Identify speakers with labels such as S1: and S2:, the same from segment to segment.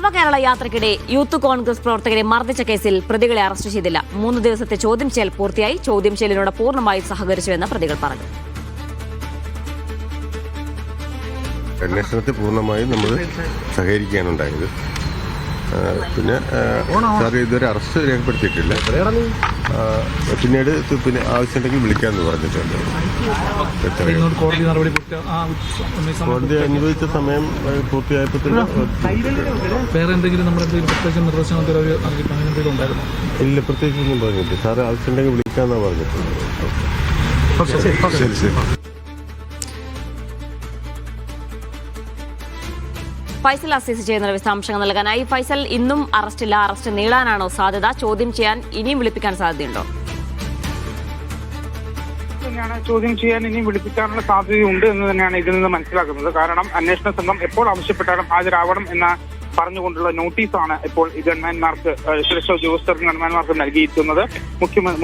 S1: നവകേരള യാത്രയ്ക്കിടെ യൂത്ത് കോൺഗ്രസ് പ്രവർത്തകരെ മർദ്ദിച്ച കേസിൽ പ്രതികളെ അറസ്റ്റ് ചെയ്തില്ല. 3 ദിവസത്തെ ചോദ്യം ചെയ്യൽ പൂർത്തിയായി. ചോദ്യം ചെയ്യലിനോട് പൂർണ്ണമായും സഹകരിച്ചുവെന്ന് പ്രതികൾ പറഞ്ഞു.
S2: അന്വേഷണത്തിൽ പൂർണ്ണമായും നമ്മൾ സഹകരിക്കാനുണ്ടായത്. പിന്നെ സാർ ഇതുവരെ അറസ്റ്റ് രേഖപ്പെടുത്തിയിട്ടില്ല. പിന്നീട് ആവശ്യമുണ്ടെങ്കിൽ വിളിക്കാമെന്ന് പറഞ്ഞിട്ടുണ്ട്. കോടതി അനുവദിച്ച സമയം പൂർത്തിയായപ്പോൾ ഇല്ല, പ്രത്യേകിച്ച് ഒന്നും പറഞ്ഞിട്ടില്ല. സാറ് ആവശ്യമുണ്ടെങ്കിൽ വിളിക്കാമെന്നാണ് പറഞ്ഞിട്ടുണ്ട്. ശരി ശരി.
S1: ഫൈസൽ അസീസ് ചെയ്യുന്ന വിശദാംശങ്ങൾ നൽകാനായി. ഫൈസൽ, ഇന്നും അറസ്റ്റില്ല. അറസ്റ്റ് നീളാനാണോ സാധ്യത? ചോദ്യം ചെയ്യാൻ ഇനിയും വിളിപ്പിക്കാൻ സാധ്യതയുണ്ടോ?
S3: ചോദ്യം ചെയ്യാൻ ഇനിയും വിളിപ്പിക്കാനുള്ള സാധ്യതയുണ്ട് എന്ന് തന്നെയാണ് ഇതിൽ നിന്ന് മനസ്സിലാക്കുന്നത്. കാരണം അന്വേഷണ സംഘം എപ്പോൾ ആവശ്യപ്പെട്ടാലും ഹാജരാവണം എന്ന പറഞ്ഞുകൊണ്ടുള്ള നോട്ടീസാണ് ഇപ്പോൾ ഈ ഗവൺമെന്റ്മാർക്ക്, സുരക്ഷാ ഉദ്യോഗസ്ഥർക്ക് ഗവൺമെന്റ്മാർക്ക് നൽകിയിരിക്കുന്നത്.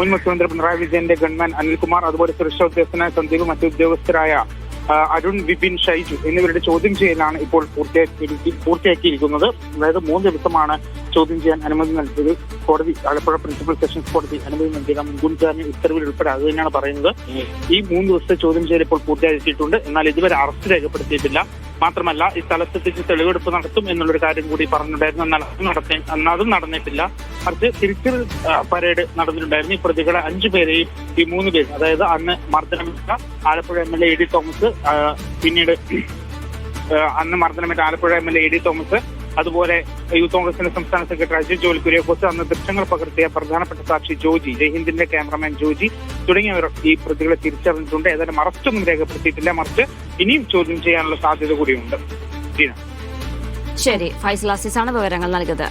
S3: മുൻ മുഖ്യമന്ത്രി പിണറായി വിജയന്റെ ഗവൺമെൻ അനിൽകുമാർ, അതുപോലെ സുരക്ഷാ ഉദ്യോഗസ്ഥനായ സന്ദീപ്, മറ്റു ഉദ്യോഗസ്ഥരായ അരുൺ, വിപിൻ, ഷൈജു എന്നിവരുടെ ചോദ്യം ചെയ്യലാണ് ഇപ്പോൾ പൂർത്തിയാക്കിയിരിക്കുന്നത്. അതായത് 3 ദിവസമാണ് ചോദ്യം ചെയ്യാൻ അനുമതി നൽകിയത് കോടതി. ആലപ്പുഴ പ്രിൻസിപ്പൽ സെഷൻസ് കോടതി അനുമതി നൽകിയ മുൻകൂർ ജാമ്യ ഉത്തരവിൽ ഉൾപ്പെടെ അത് തന്നെയാണ് പറയുന്നത്. ഈ 3 ദിവസത്തെ ചോദ്യം ചെയ്യൽ ഇപ്പോൾ പൂർത്തിയാക്കിയിട്ടുണ്ട്. എന്നാൽ ഇതുവരെ അറസ്റ്റ് രേഖപ്പെടുത്തിയിട്ടില്ല. മാത്രമല്ല, ഈ സ്ഥലത്തെത്തിച്ച് തെളിവെടുപ്പ് നടത്തും എന്നുള്ളൊരു കാര്യം കൂടി പറഞ്ഞിട്ടുണ്ടായിരുന്നു. എന്നാൽ അതും നടന്നിട്ടില്ല. മറിച്ച് തിരിച്ചറിയൽ പരേഡ് നടന്നിട്ടുണ്ടായിരുന്നു. ഈ പ്രതികളെ 5 പേരെയും ഈ 3 പേരും, അതായത് അന്ന് മർദ്ദനമേറ്റ ആലപ്പുഴ MLA AD തോമസ്, പിന്നീട് അന്ന് മർദ്ദനമേറ്റ ആലപ്പുഴ MLA AD തോമസ്, അതുപോലെ യൂത്ത് കോൺഗ്രസിന്റെ സംസ്ഥാന സെക്രട്ടറി അജിത് ജോൽ കുര്യാക്കോസ്, അന്ന് ദൃശ്യങ്ങൾ പകർത്തിയ പ്രധാനപ്പെട്ട സാക്ഷി ജോജി, ജയ്ഹിന്ദിന്റെ ക്യാമറമാൻ ജോജി തുടങ്ങിയവർ ഈ പ്രതികളെ തിരിച്ചറിഞ്ഞിട്ടുണ്ട്. ഏതായാലും അറസ്റ്റൊന്നും രേഖപ്പെടുത്തിയിട്ടില്ല. മറിച്ച് ഇനിയും ചോദ്യം ചെയ്യാനുള്ള സാധ്യത കൂടിയുണ്ട്.
S1: ശരി, ഫൈസൽ അസീസാണ് വിവരങ്ങൾ നൽകിയത്.